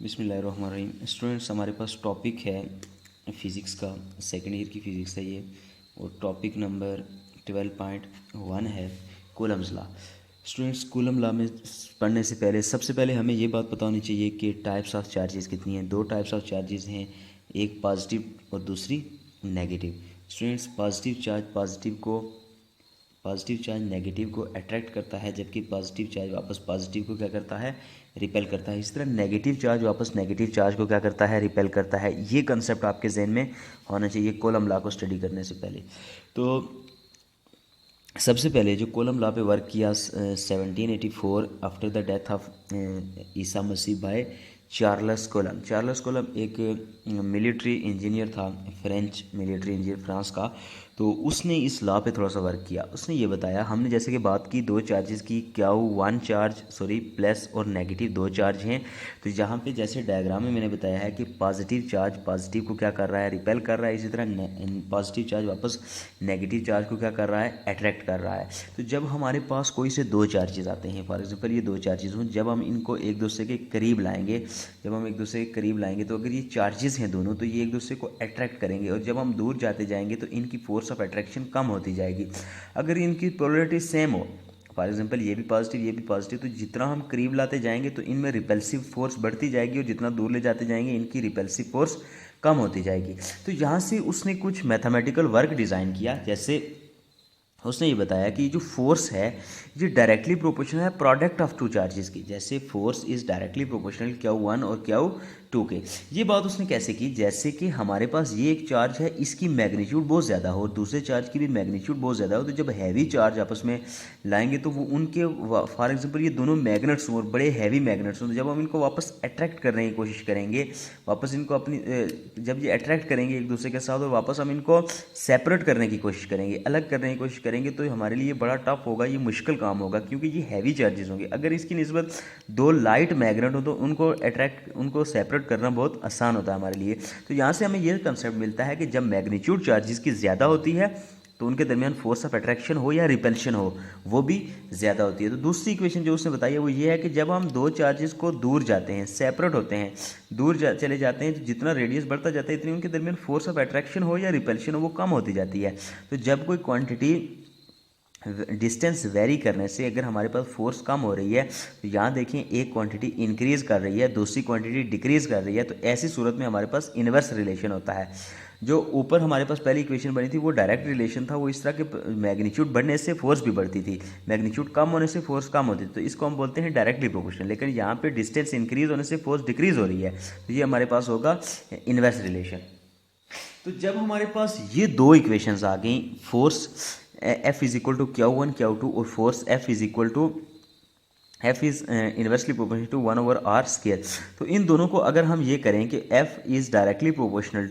बिस्मिल्लाहिर्रहमानिर्रहीम। स्टूडेंट्स, हमारे पास टॉपिक है फ़िज़िक्स का, सेकेंड ईयर की फ़िज़िक्स है ये, और टॉपिक नंबर 12.1 है Coulomb's law. Students, coulomb law में पढ़ने से पहले सबसे पहले हमें ये बात पता होनी चाहिए कि टाइप्स ऑफ चार्जेस कितनी हैं। दो टाइप्स ऑफ चार्जेस हैं, एक पॉजिटिव और दूसरी negative. Students, positive charge negative को अट्रैक्ट करता है, जबकि पॉजिटिव चार्ज वापस पॉजिटिव को क्या करता है, रिपेल करता है। इस तरह नेगेटिव चार्ज वापस नेगेटिव चार्ज को क्या करता है, रिपेल करता है। ये कंसेप्ट आपके जहन में होना चाहिए कूलम लॉ को स्टडी करने से पहले। तो सबसे पहले जो कूलम लॉ पे वर्क किया 1784 after the death of Isa Masih by Charles coulomb. Charles coulomb एक मिलिट्री इंजीनियर था, फ्रेंच मिलिट्री इंजीनियर फ्रांस का। तो उसने इस लॉ पे थोड़ा सा वर्क किया। उसने ये बताया, हमने जैसे कि बात की दो चार्जेस की, क्या वो वन चार्ज प्लस और नेगेटिव दो चार्ज हैं। तो यहाँ पे जैसे डायग्राम में मैंने बताया है कि पॉजिटिव चार्ज पॉजिटिव को क्या कर रहा है, रिपेल कर रहा है। इसी तरह पॉजिटिव चार्ज वापस नेगेटिव चार्ज को क्या कर रहा है, अट्रैक्ट कर रहा है। तो जब हमारे पास कोई से दो चार्जेस आते हैं, फॉर एग्जांपल ये दो चार्जेस हों, जब हम इनको एक दूसरे के करीब लाएंगे, तो अगर ये चार्जेस हैं दोनों, तो ये एक दूसरे को अट्रैक्ट करेंगे, और जब हम दूर जाते जाएंगे तो इनकी फोर्स ऑफ अट्रैक्शन कम होती जाएगी। अगर इनकी पोलरिटी सेम हो, फॉर एग्जाम्पल ये भी पॉजिटिव, तो जितना हम करीब लाते जाएंगे तो इनमें रिपल्सिव फोर्स बढ़ती जाएगी, और जितना दूर ले जाते जाएंगे इनकी रिपल्सिव फोर्स कम होती जाएगी। तो यहाँ से उसने कुछ मैथमेटिकल वर्क डिज़ाइन किया। जैसे उसने ये बताया कि जो फोर्स है ये डायरेक्टली प्रोपोर्शनल है प्रोडक्ट ऑफ टू चार्जेस की। जैसे force is directly proportional Q1 और Q2 के। ये बात उसने कैसे की, जैसे कि हमारे पास ये एक चार्ज है, इसकी मैग्नीट्यूड बहुत ज़्यादा हो और दूसरे चार्ज की भी मैग्नीट्यूड बहुत ज़्यादा हो, तो जब हैवी चार्ज आपस में लाएंगे तो वो उनके, फॉर एग्जांपल ये दोनों मैग्नेट्स हों और बड़े हैवी मैग्नेट्स हों, तो जब हम इनको वापस अट्रैक्ट करने की कोशिश करेंगे, वापस इनको अपनी जब ये अट्रैक्ट करेंगे एक दूसरे के साथ और वापस हम इनको सेपरेट करने की कोशिश करेंगे, अलग करने की कोशिश करेंगे, तो हमारे लिए बड़ा टफ होगा, ये मुश्किल काम होगा, क्योंकि ये हैवी चार्जेस होंगे। अगर इसकी निस्बत दो लाइट मैग्नेट हो तो उनको सेपरेट करना बहुत आसान होता है हमारे लिए। तो यहाँ से हमें ये कंसेप्ट मिलता है कि जब मैग्नीट्यूड चार्जेस की ज़्यादा होती है तो उनके दरमियान फोर्स ऑफ अट्रैक्शन हो या रिपल्शन हो, वो भी ज़्यादा होती है। तो दूसरी इक्वेशन जो उसने बताई है वो ये है कि जब हम दो चार्जेस को दूर जाते हैं, सेपरेट होते हैं, चले जाते हैं, तो जितना रेडियस बढ़ता जाता है इतनी उनके दरमियान फोर्स ऑफ अट्रैक्शन हो या रिपल्शन हो वो कम होती जाती है। तो जब कोई क्वांटिटी डिस्टेंस वेरी करने से अगर हमारे पास फोर्स कम हो रही है, तो यहाँ देखें एक क्वांटिटी इंक्रीज़ कर रही है, दूसरी क्वांटिटी डिक्रीज़ कर रही है, तो ऐसी सूरत में हमारे पास इन्वर्स रिलेशन होता है। जो ऊपर हमारे पास पहली इक्वेशन बनी थी वो डायरेक्ट रिलेशन था, वो इस तरह के मैग्नीट्यूड बढ़ने से फोर्स भी बढ़ती थी, मैग्नीट्यूड कम होने से फोर्स कम होती थी, तो इसको हम बोलते हैं डायरेक्टली प्रोपोर्शनल। लेकिन यहाँ पे डिस्टेंस इंक्रीज होने से फोर्स डिक्रीज हो रही है, तो ये हमारे पास होगा इन्वर्स रिलेशन। तो जब हमारे पास ये दो इक्वेशंस आ गई, force F is equal to Q1 Q2 और force F is inversely proportional to 1/r²। तो इन दोनों को अगर हम ये करें कि F is proportional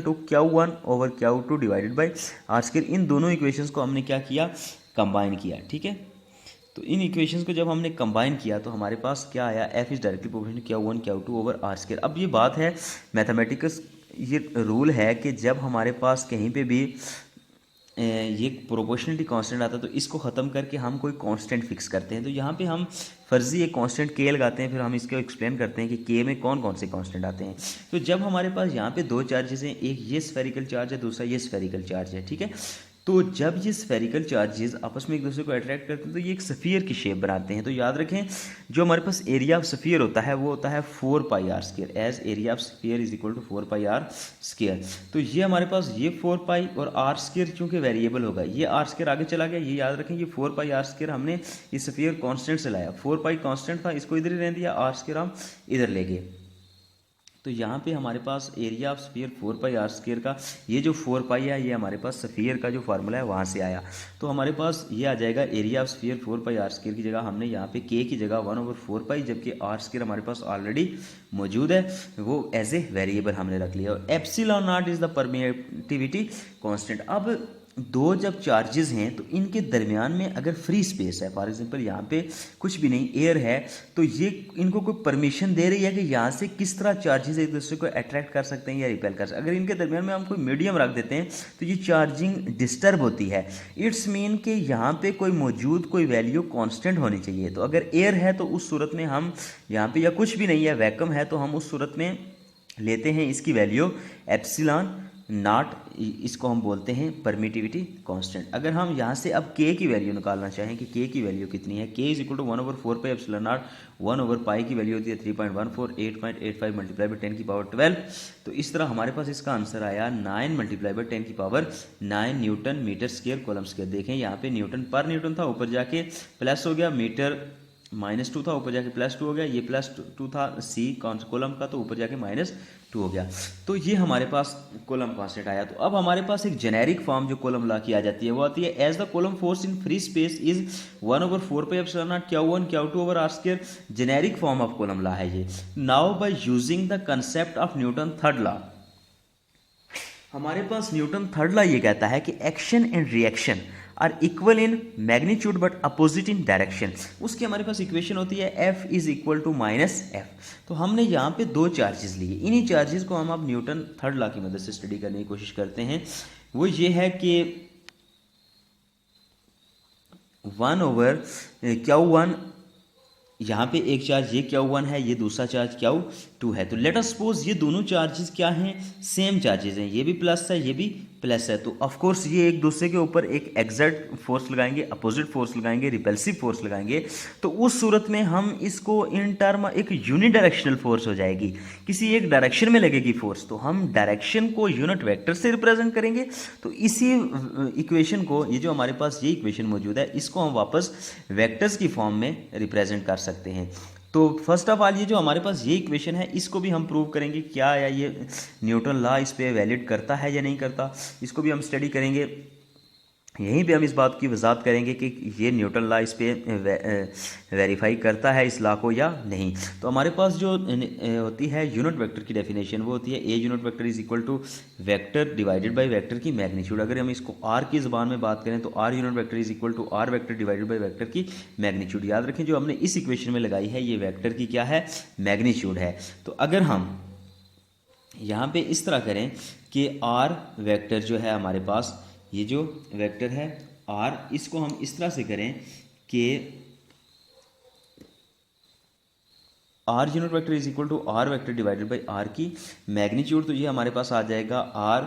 to Q1/Q2 divided by r², इन दोनों इक्वेशंस को हमने क्या किया, कंबाइन किया। ठीक है, तो इन इक्वेशंस को जब हमने कंबाइन किया तो हमारे पास क्या आया, F is directly proportional Q1 Q2/r²। अब ये बात है मैथमेटिक्स, ये रूल है कि जब हमारे पास कहीं पे भी ये प्रोपोर्शनलिटी कांस्टेंट आता है तो इसको ख़त्म करके हम कोई कांस्टेंट फिक्स करते हैं। तो यहाँ पे हम फर्जी एक कांस्टेंट के लगाते हैं, फिर हम इसको एक्सप्लेन करते हैं कि के में कौन कौन से कांस्टेंट आते हैं। तो जब हमारे पास यहाँ पे दो चार्जेस हैं, एक ये स्फेरिकल चार्ज है, दूसरा ये स्फेरिकल चार्ज है, ठीक है। तो जब ये स्फेरिकल चार्जेस आपस में एक दूसरे को अट्रैक्ट करते हैं तो ये एक सफ़ियर की शेप बनाते हैं। तो याद रखें, जो हमारे पास एरिया ऑफ सफ़ियर होता है वो होता है 4πr², as area of sphere is equal to 4πr²। तो ये हमारे पास ये 4π और r² चूँकि वेरिएबल होगा, ये r² आगे चला गया, ये याद रखें, ये 4πr² हमने इस सफ़ियर कॉन्स्टेंट से लाया, 4π कॉन्स्टेंट था, इसको इधर ही रहने दिया, r² हम इधर ले गए। तो यहाँ पे हमारे पास एरिया ऑफ स्फीयर 4πr² का, ये जो 4π है ये हमारे पास स्फीयर का जो फार्मूला है वहाँ से आया। तो हमारे पास ये आ जाएगा एरिया ऑफ स्फीयर 4πr² की जगह हमने यहाँ पे k की जगह 1/4π, जबकि r² हमारे पास ऑलरेडी मौजूद है, वो एज ए वेरिएबल हमने रख लिया। और epsilon not is the permittivity constant. अब दो जब चार्जेस हैं तो इनके दरमियान में अगर फ्री स्पेस है, फॉर एग्जांपल यहाँ पे कुछ भी नहीं, एयर है, तो ये इनको कोई परमिशन दे रही है कि यहाँ से किस तरह चार्जेस एक दूसरे को अट्रैक्ट कर सकते हैं या रिपेल कर सकते हैं। अगर इनके दरमियान में हम कोई मीडियम रख देते हैं तो ये चार्जिंग डिस्टर्ब होती है। इट्स मीन कि यहाँ पे कोई मौजूद कोई वैल्यू कांस्टेंट होनी चाहिए। तो अगर एयर है तो उस सूरत में हम यहाँ पे, या कुछ भी नहीं है, वैक्यूम है, तो हम उस सूरत में लेते हैं इसकी वैल्यू एप्सिलॉन नॉट, इसको हम बोलते हैं परमिटिविटी कांस्टेंट। अगर हम यहाँ से अब के की वैल्यू निकालना चाहें कि के की वैल्यू कितनी है, K is equal to 1/4 pi epsilon naught, 1/पाई की वैल्यू होती है 3.14, 8.85 मल्टीप्लाई बाई 10 की पावर 12। तो इस तरह हमारे पास इसका आंसर आया 9 मल्टीप्लाई बाई 10 की power 9 newton metre square coulomb square. देखें यहाँ पे न्यूटन पर न्यूटन था, ऊपर जाके प्लस हो गया, मीटर -2 था, ऊपर जाके +2 हो गया, ये +2 था सी कॉलम का, तो ऊपर जाके -2 हो गया। तो ये हमारे पास कॉलम कांस्टेंट आया। तो अब हमारे पास एक जेनेरिक फॉर्म जो कॉलम लॉ की आ जाती है वो आती है as the Coulomb force in free space is 1/4 pi epsilon naught Q1 Q2 over R square. Generic form of Coulomb law है ये। Now by using the concept of Newton third law, हमारे पास न्यूटन थर्ड लॉ ये कहता है कि action and reaction are equal in magnitude but opposite in direction. उसकी हमारे पास इक्वेशन होती है F is equal to -F। तो हमने यहाँ पे दो चार्जेस लिए, इन्हीं चार्जेस को हम अब न्यूटन थर्ड लॉ की मदद से स्टडी करने की कोशिश करते हैं। वो ये है कि 1/Q1, यहाँ पे एक चार्ज ये Q1 है, ये दूसरा चार्ज Q2 है। तो लेट अस सपोज ये दोनों चार्जेस क्या हैं, सेम चार्जेस हैं, ये भी प्लस है, ये भी प्लस है। तो ऑफ कोर्स ये एक दूसरे के ऊपर एक एग्जैक्ट फोर्स लगाएंगे, अपोजिट फोर्स लगाएंगे, रिपल्सिव फोर्स लगाएंगे। तो उस सूरत में हम इसको इन टर्म एक यूनिट डायरेक्शनल फोर्स हो जाएगी, किसी एक डायरेक्शन में लगेगी फोर्स, तो हम डायरेक्शन को यूनिट वेक्टर से रिप्रेजेंट करेंगे। तो इसी इक्वेशन को, ये जो हमारे पास ये इक्वेशन मौजूद है, इसको हम वापस वेक्टर्स की फॉर्म में रिप्रेजेंट कर सकते हैं। तो फर्स्ट ऑफ ऑल ये जो हमारे पास ये इक्वेशन है, इसको भी हम प्रूव करेंगे क्या या ये न्यूटन लॉ इस पे वैलिड करता है या नहीं करता, इसको भी हम स्टडी करेंगे। यहीं पे हम इस बात की वजाहत करेंगे कि ये न्यूटन लॉ इस पे वेरीफाई करता है इस लॉ को या नहीं। तो हमारे पास जो होती है यूनिट वेक्टर की डेफिनेशन, वो होती है a unit vector is equal to vector divided by vector की मैग्नीट्यूड। अगर हम इसको आर की ज़बान में बात करें तो R unit vector is equal to R vector divided by vector की मैग्नीट्यूड। याद रखें जो हमने इस इक्वेशन में लगाई है ये वेक्टर की क्या है, मैग्नीट्यूड है। तो अगर हम यहाँ पे इस तरह करें कि आर वेक्टर जो है हमारे पास, ये जो वेक्टर है r, इसको हम इस तरह से करें कि r unit vector is equal to r vector divided by r की मैग्नीट्यूड। तो ये हमारे पास आ जाएगा r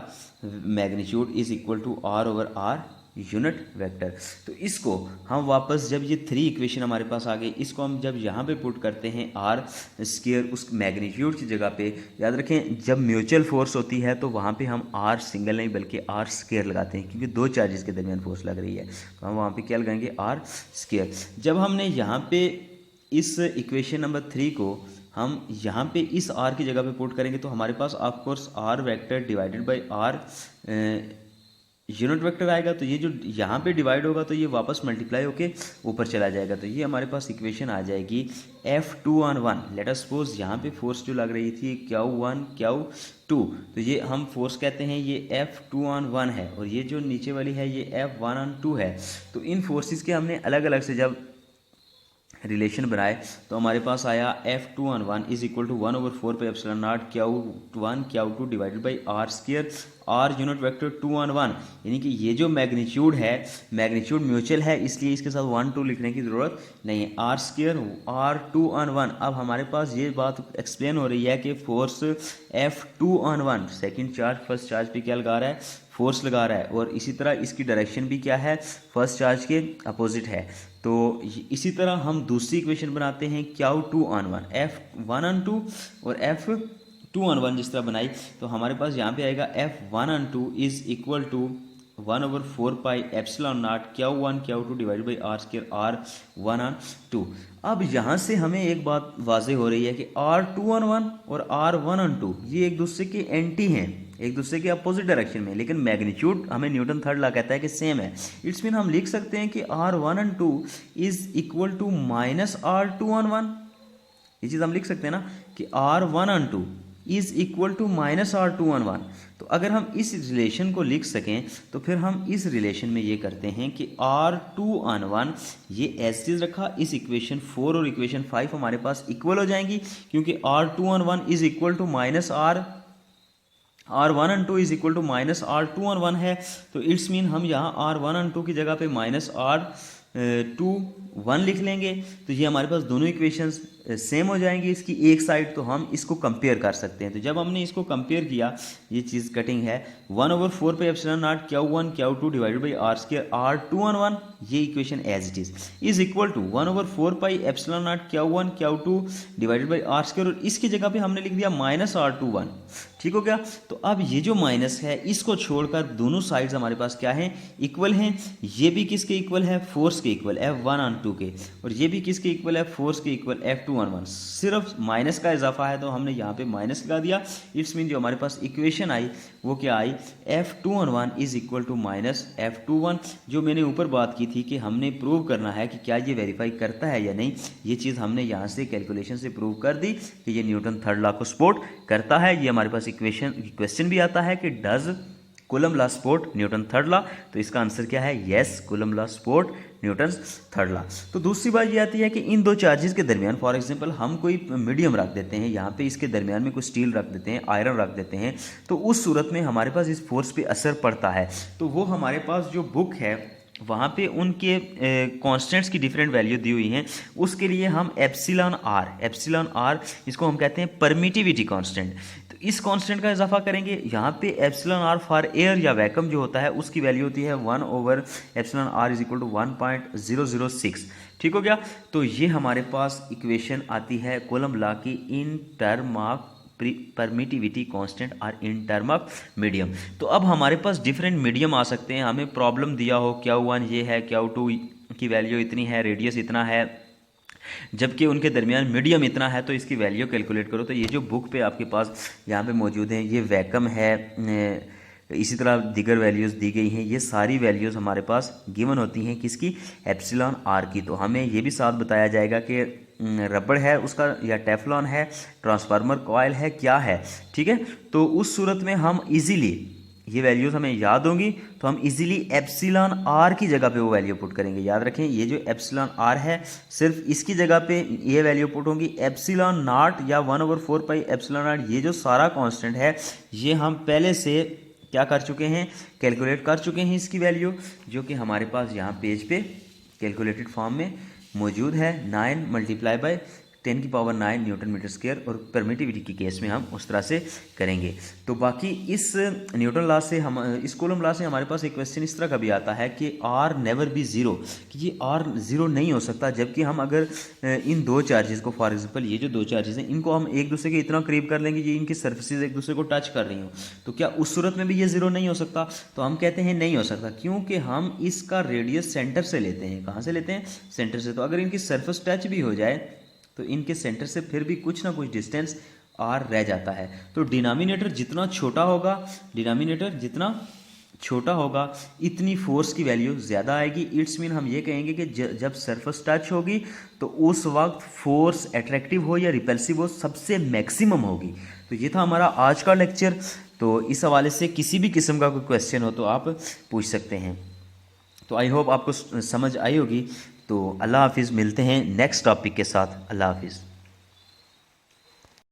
magnitude is equal to r over r unit vector. तो इसको हम वापस, जब ये 3 इक्वेशन हमारे पास आ गई, इसको हम जब यहाँ पे पुट करते हैं आर स्क्वायर उस मैग्नीट्यूड की जगह पे, याद रखें जब म्यूचुअल फोर्स होती है तो वहाँ पे हम आर सिंगल नहीं बल्कि आर स्क्वायर लगाते हैं, क्योंकि दो चार्जेस के दरमियान फोर्स लग रही है, तो हम वहाँ पे क्या लगाएंगे, आर स्क्वायर। जब हमने यहाँ पे इस इक्वेशन नंबर 3 को हम यहाँ पे इस आर की जगह पे पुट करेंगे तो हमारे पास of course R vector divided by R unit vector आएगा। तो ये जो यहाँ पे डिवाइड होगा तो ये वापस मल्टीप्लाई होके ऊपर चला जाएगा। तो ये हमारे पास इक्वेशन आ जाएगी F2/1। लेट अस सपोज यहाँ पे फोर्स जो लग रही थी Q1 Q2, तो ये हम फोर्स कहते हैं ये F2/1 है, और ये जो नीचे वाली है ये F1/2 है। तो इन फोर्सेस के हमने अलग अलग से जब रिलेशन बनाए तो हमारे पास आया F2/1 is equal to 1/4 pi epsilon naught Q1 Q2 divided by R square, R unit vector 2/1, यानी कि ये जो मैग्नीट्यूड है, मैग्नीट्यूड म्यूचुअल है इसलिए इसके साथ 1 2 लिखने की ज़रूरत नहीं है, R स्क्वायर R2/1। अब हमारे पास ये बात एक्सप्लेन हो रही है कि force F2/1 second charge first charge पे क्या लगा रहा है, फोर्स लगा रहा है, और इसी तरह इसकी डायरेक्शन भी क्या है, फर्स्ट चार्ज के अपोजिट है। तो इसी तरह हम दूसरी इक्वेशन बनाते हैं Q2/1, F1/2 और F2/1 जिस तरह बनाई, तो हमारे पास यहाँ पे आएगा F1/2 is equal to 1/4 pi epsilon naught Q1 Q2 divided by R square R1/2। अब यहाँ से हमें एक बात वाजे हो रही है कि R2/1 और R1/2 ये एक दूसरे के एंटी हैं, एक दूसरे के अपोजिट डायरेक्शन में, लेकिन मैग्नीट्यूड हमें न्यूटन थर्ड लॉ कहता है कि सेम है। इट्स मीन हम लिख सकते हैं कि R1/2 is equal to -R2/1। ये चीज़ हम लिख सकते हैं ना कि R1/2 is equal to minus R211। तो अगर हम इस रिलेशन को लिख सकें तो फिर हम इस रिलेशन में ये करते हैं कि R211 ये एज इज रखा, इस इक्वेशन 4 और इक्वेशन 5 हमारे पास इक्वल हो जाएंगी, क्योंकि R211 is equal to minus R112 is equal to minus R211 है। तो इट्स मीन हम यहाँ R112 की जगह पे माइनस R21 लिख लेंगे। तो ये हमारे पास दोनों इक्वेशंस सेम हो जाएंगी इसकी एक साइड, तो हम इसको कंपेयर कर सकते हैं। तो जब हमने इसको कंपेयर किया, ये चीज़ कटिंग है 1/4 pi epsilon naught Q1 Q2 divided by R square R211, ये equation as it is equal to 1/4 pi epsilon naught Q1 Q2 divided by R square, और इसकी जगह पे हमने लिख दिया माइनस R21। ठीक हो गया। तो अब ये जो माइनस है इसको छोड़कर दोनों साइड्स हमारे पास क्या है, इक्वल हैं। ये भी किसके इक्वल है, फोर्स के इक्वल F112 के, और ये भी किसके इक्वल है, फोर्स के इक्वल F211। सिर्फ माइनस का इजाफा है तो हमने यहाँ पे माइनस लगा दिया। इट्स मीन जो हमारे पास इक्वेशन आई वो क्या आई, F211 is equal to minus F21। जो मैंने ऊपर बात की थी कि हमने प्रूव करना है कि क्या ये वेरीफाई करता है या नहीं, ये चीज़ हमने यहाँ से कैलकुलेशन से प्रूव कर दी कि ये न्यूटन थर्ड लॉ को सपोर्ट करता है। ये हमारे पास क्वेश्चन भी आता है कि does coulomb law support Newton third law, तो इसका आंसर क्या है, yes coulomb law support Newton third law. तो दूसरी बात ये आती है कि इन दो चार्जेस के दरमियान फॉर एग्जांपल हम कोई मीडियम रख देते हैं, यहाँ पे इसके दरमियान में कोई स्टील रख देते हैं, आयरन रख देते हैं, तो उस सूरत में हमारे पास इस फोर्स पे असर पड़ता है। तो वो हमारे पास जो बुक है वहाँ पे उनके कांस्टेंट्स की डिफरेंट वैल्यू दी हुई हैं, उसके लिए हम एप्सिलॉन आर इसको हम कहते हैं परमिटिविटी कांस्टेंट। तो इस कांस्टेंट का इजाफा करेंगे, यहाँ पे एप्सिलॉन आर फॉर एयर या वैक्यूम जो होता है उसकी वैल्यू होती है 1/एप्सिलॉन इज इक्वल टू 1.006। ठीक हो गया। तो ये हमारे पास इक्वेशन आती है कूलम लॉ की in term of permittivity constant और इन टर्म ऑफ मीडियम। तो अब हमारे पास डिफरेंट मीडियम आ सकते हैं, हमें प्रॉब्लम दिया हो Q1 ये है, Q2 की वैल्यू इतनी है, रेडियस इतना है, जबकि उनके दरमियान मीडियम इतना है, तो इसकी वैल्यू कैलकुलेट करो। तो ये जो बुक पे आपके पास यहाँ पे मौजूद है, ये वैक्यूम है, इसी तरह दीगर वैल्यूज़ दी गई हैं। ये सारी वैल्यूज़ हमारे पास गिवन होती हैं किसकी, एप्सिलॉन आर की। तो हमें ये भी साथ बताया जाएगा कि रबड़ है उसका या टेफ्लॉन है, ट्रांसफार्मर कॉयल है, क्या है। ठीक है। तो उस सूरत में हम इजीली, ये वैल्यूज़ हमें याद होंगी तो हम इजीली एप्सिलॉन आर की जगह पे वो वैल्यू पुट करेंगे। याद रखें ये जो एप्सिलॉन आर है सिर्फ इसकी जगह पे ये वैल्यू पुट होंगी। एप्सिलॉन नॉट या 1/4 पाई एप्सिलॉन नॉट, ये जो सारा कांस्टेंट है ये हम पहले से क्या कर चुके हैं, कैलकुलेट कर चुके हैं इसकी वैल्यू, जो कि हमारे पास यहाँ पेज पे कैलकुलेटेड फॉर्म में मौजूद है। 9 multiply by 10⁹ newton metre square, और परमिटिविटी के केस में हम उस तरह से करेंगे। तो बाकी इस न्यूटन लॉ से हम, इस कूलम लॉ से हमारे पास एक क्वेश्चन इस तरह का भी आता है कि आर नेवर बी ज़ीरो, कि ये आर ज़ीरो नहीं हो सकता। जबकि हम अगर इन दो चार्जेस को, फॉर एग्जांपल ये जो दो चार्जेस हैं, इनको हम एक दूसरे के इतना करीब कर लेंगे ये इनकी सर्फेसिस एक दूसरे को टच कर रही हो, तो क्या उस सूरत में भी ये ज़ीरो नहीं हो सकता। तो हम कहते हैं नहीं हो सकता, क्योंकि हम इसका रेडियस सेंटर से लेते हैं। कहाँ से लेते हैं, सेंटर से। तो अगर इनकी सर्फेस टच भी हो जाए तो इनके सेंटर से फिर भी कुछ ना कुछ डिस्टेंस आर रह जाता है। तो डिनोमिनेटर जितना छोटा होगा, डिनोमिनेटर जितना छोटा होगा इतनी फोर्स की वैल्यू ज़्यादा आएगी। इट्स मीन हम ये कहेंगे कि जब सरफेस टच होगी तो उस वक्त फोर्स अट्रैक्टिव हो या रिपल्सिव हो, सबसे मैक्सिमम होगी। तो ये था हमारा आज का लेक्चर। तो इस हवाले से किसी भी किस्म का कोई क्वेश्चन हो तो आप पूछ सकते हैं। तो आई होप आपको समझ आई होगी। तो अल्लाह हाफिज़, मिलते हैं नेक्स्ट टॉपिक के साथ। अल्लाह हाफिज़।